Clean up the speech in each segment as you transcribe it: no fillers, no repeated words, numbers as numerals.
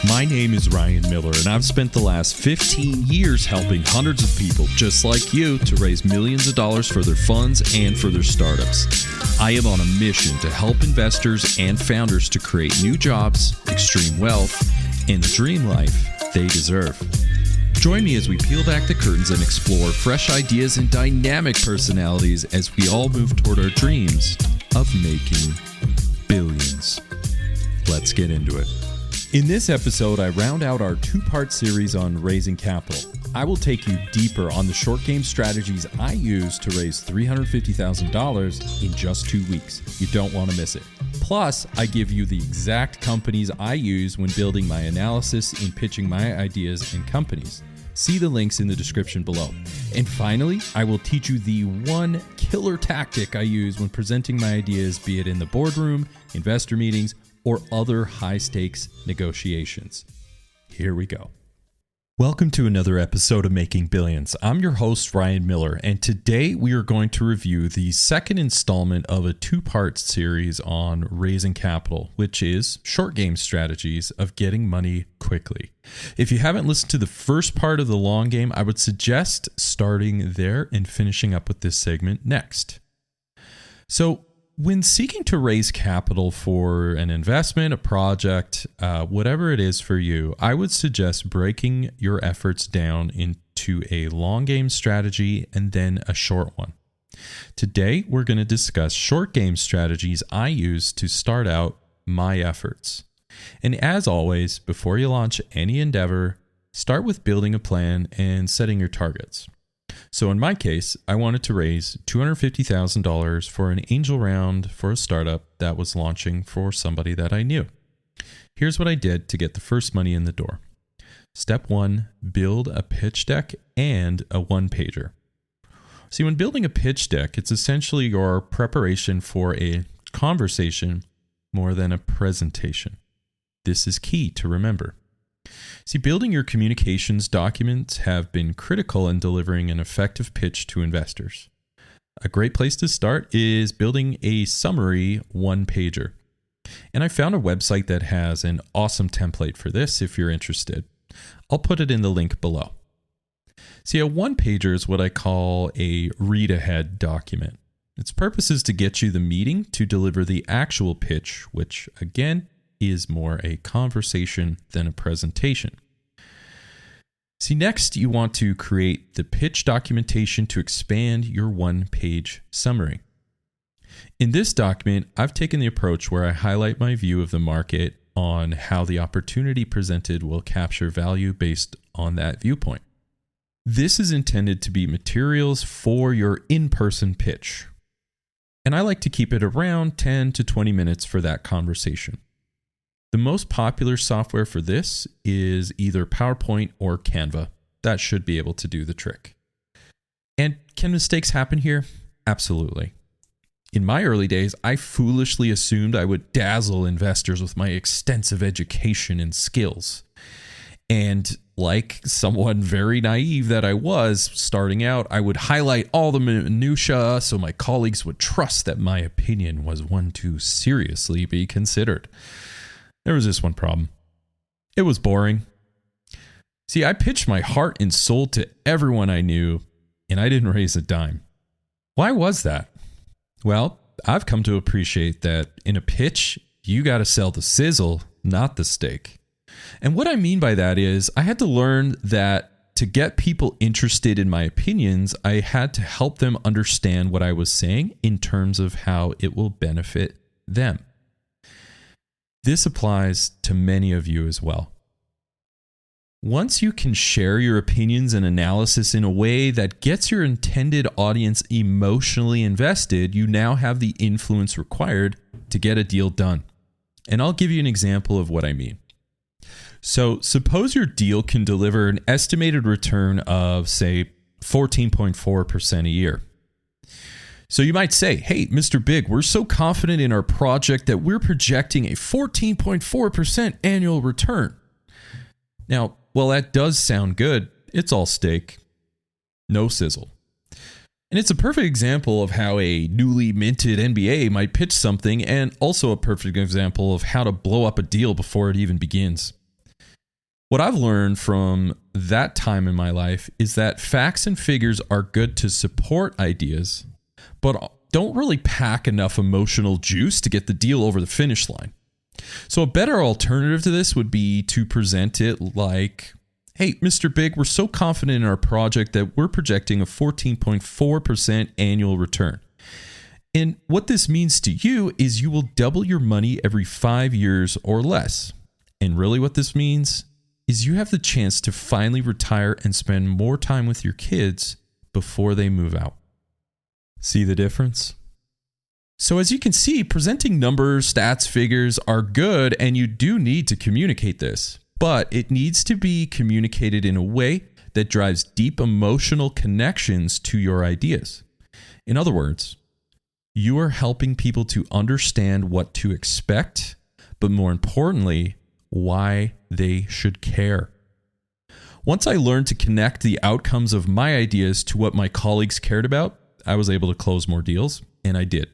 My name is Ryan Miller, and I've spent the last 15 years helping hundreds of people just like you to raise millions of dollars for their funds and for their startups. I am on a mission to help investors and founders to create new jobs, extreme wealth, and the dream life they deserve. Join me as we peel back the curtains and explore fresh ideas and dynamic personalities as we all move toward our dreams of making billions. Let's get into it. In this episode, I round out our two-part series on raising capital. I will take you deeper on the short game strategies I use to raise $350,000 in just 2 weeks. You don't want to miss it. Plus, I give you the exact companies I use when building my analysis and pitching my ideas and companies. See the links in the description below. And finally, I will teach you the one killer tactic I use when presenting my ideas, be it in the boardroom, investor meetings, or other high-stakes negotiations. Here we go. Welcome to another episode of Making Billions. I'm your host, Ryan Miller, and today we are going to review the second installment of a two-part series on raising capital, which is short game strategies of getting money quickly. If you haven't listened to the first part of the long game, I would suggest starting there and finishing up with this segment next. So, when seeking to raise capital for an investment, a project, whatever it is for you, I would suggest breaking your efforts down into a long game strategy and then a short one. Today, we're going to discuss short game strategies I use to start out my efforts. And as always, before you launch any endeavor, start with building a plan and setting your targets. So in my case, I wanted to raise $250,000 for an angel round for a startup that was launching for somebody that I knew. Here's what I did to get the first money in the door. Step 1, build a pitch deck and a one-pager. See, when building a pitch deck, it's essentially your preparation for a conversation more than a presentation. This is key to remember. See, building your communications documents have been critical in delivering an effective pitch to investors. A great place to start is building a summary one-pager. And I found a website that has an awesome template for this if you're interested. I'll put it in the link below. See, a one-pager is what I call a read-ahead document. Its purpose is to get you the meeting to deliver the actual pitch, which, again, is more a conversation than a presentation. See, next you want to create the pitch documentation to expand your one-page summary. In this document, I've taken the approach where I highlight my view of the market on how the opportunity presented will capture value based on that viewpoint. This is intended to be materials for your in-person pitch, and I like to keep it around 10 to 20 minutes for that conversation. The most popular software for this is either PowerPoint or Canva. That should be able to do the trick. And can mistakes happen here? Absolutely. In my early days, I foolishly assumed I would dazzle investors with my extensive education and skills. And like someone very naive that I was starting out, I would highlight all the minutiae so my colleagues would trust that my opinion was one to seriously be considered. There was this one problem. It was boring. See, I pitched my heart and soul to everyone I knew, and I didn't raise a dime. Why was that? Well, I've come to appreciate that in a pitch, you got to sell the sizzle, not the steak. And what I mean by that is I had to learn that to get people interested in my opinions, I had to help them understand what I was saying in terms of how it will benefit them. This applies to many of you as well. Once you can share your opinions and analysis in a way that gets your intended audience emotionally invested, you now have the influence required to get a deal done. And I'll give you an example of what I mean. So suppose your deal can deliver an estimated return of, say, 14.4% a year. So you might say, hey, Mr. Big, we're so confident in our project that we're projecting a 14.4% annual return. Now, while that does sound good, it's all steak, no sizzle. And it's a perfect example of how a newly minted NBA might pitch something, and also a perfect example of how to blow up a deal before it even begins. What I've learned from that time in my life is that facts and figures are good to support ideas, but don't really pack enough emotional juice to get the deal over the finish line. So a better alternative to this would be to present it like, hey, Mr. Big, we're so confident in our project that we're projecting a 14.4% annual return. And what this means to you is you will double your money every 5 years or less. And really what this means is you have the chance to finally retire and spend more time with your kids before they move out. See the difference? So as you can see, presenting numbers, stats, figures are good, and you do need to communicate this, but it needs to be communicated in a way that drives deep emotional connections to your ideas. In other words, you are helping people to understand what to expect, but more importantly, why they should care. Once I learned to connect the outcomes of my ideas to what my colleagues cared about, I was able to close more deals, and I did.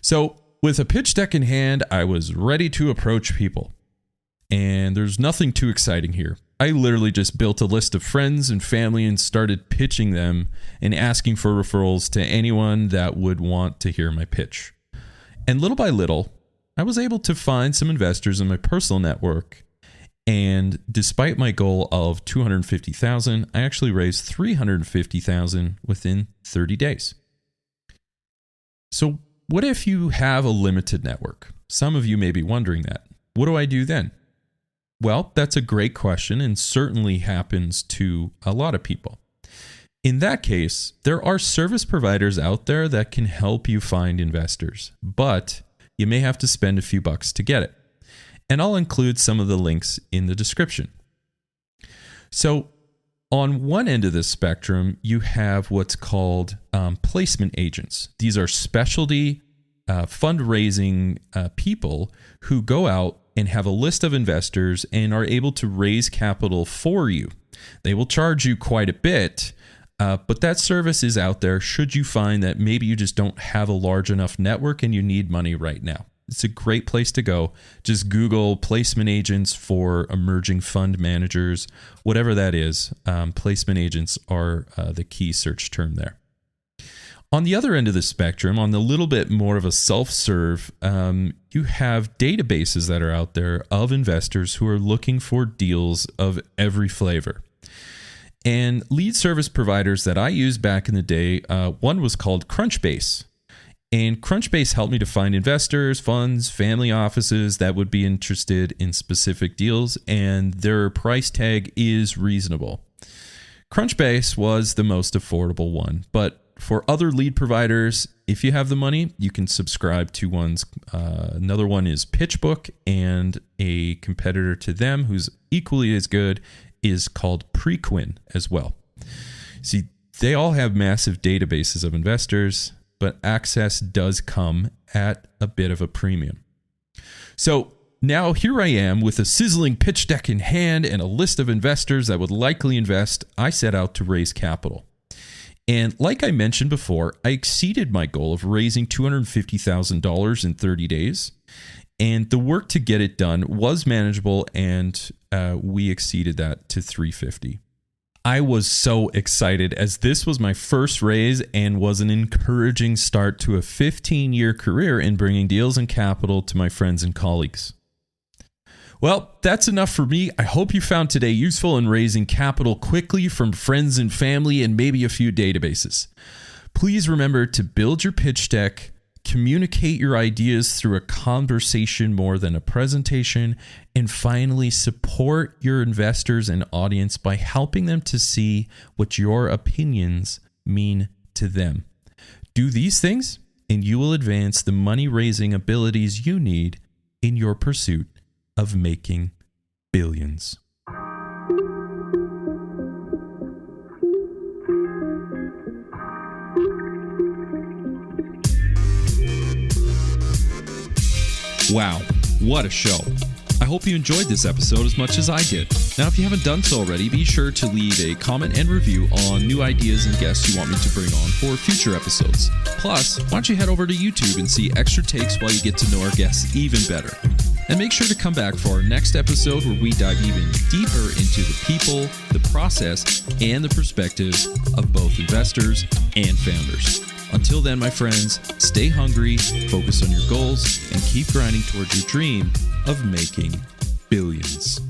So with a pitch deck in hand, I was ready to approach people. And there's nothing too exciting here. I literally just built a list of friends and family and started pitching them and asking for referrals to anyone that would want to hear my pitch. And little by little, I was able to find some investors in my personal network. And despite my goal of $250,000, I actually raised $350,000 within 30 days. So what if you have a limited network? Some of you may be wondering that. What do I do then? Well, that's a great question and certainly happens to a lot of people. In that case, there are service providers out there that can help you find investors, but you may have to spend a few bucks to get it. And I'll include some of the links in the description. So on one end of the spectrum, you have what's called placement agents. These are specialty fundraising people who go out and have a list of investors and are able to raise capital for you. They will charge you quite a bit, but that service is out there should you find that maybe you just don't have a large enough network and you need money right now. It's a great place to go. Just Google placement agents for emerging fund managers, whatever that is. Placement agents are the key search term there. On the other end of the spectrum, on the little bit more of a self-serve, you have databases that are out there of investors who are looking for deals of every flavor. And lead service providers that I used back in the day, one was called Crunchbase. And Crunchbase helped me to find investors, funds, family offices that would be interested in specific deals, and their price tag is reasonable. Crunchbase was the most affordable one, but for other lead providers, if you have the money, you can subscribe to ones. Another one is PitchBook, and a competitor to them who's equally as good is called Preqin as well. See, they all have massive databases of investors, but access does come at a bit of a premium. So now here I am with a sizzling pitch deck in hand and a list of investors that would likely invest. I set out to raise capital. And like I mentioned before, I exceeded my goal of raising $250,000 in 30 days. And the work to get it done was manageable, and we exceeded that to $350,000. I was so excited as this was my first raise and was an encouraging start to a 15-year career in bringing deals and capital to my friends and colleagues. Well, that's enough for me. I hope you found today useful in raising capital quickly from friends and family and maybe a few databases. Please remember to build your pitch deck, communicate your ideas through a conversation more than a presentation, and finally support your investors and audience by helping them to see what your opinions mean to them. Do these things and you will advance the money-raising abilities you need in your pursuit of making billions. Wow, what a show. I hope you enjoyed this episode as much as I did. Now, if you haven't done so already, be sure to leave a comment and review on new ideas and guests you want me to bring on for future episodes. Plus, why don't you head over to YouTube and see extra takes while you get to know our guests even better. And make sure to come back for our next episode where we dive even deeper into the people, the process, and the perspective of both investors and founders. Until then, my friends, stay hungry, focus on your goals, and keep grinding towards your dream of making billions.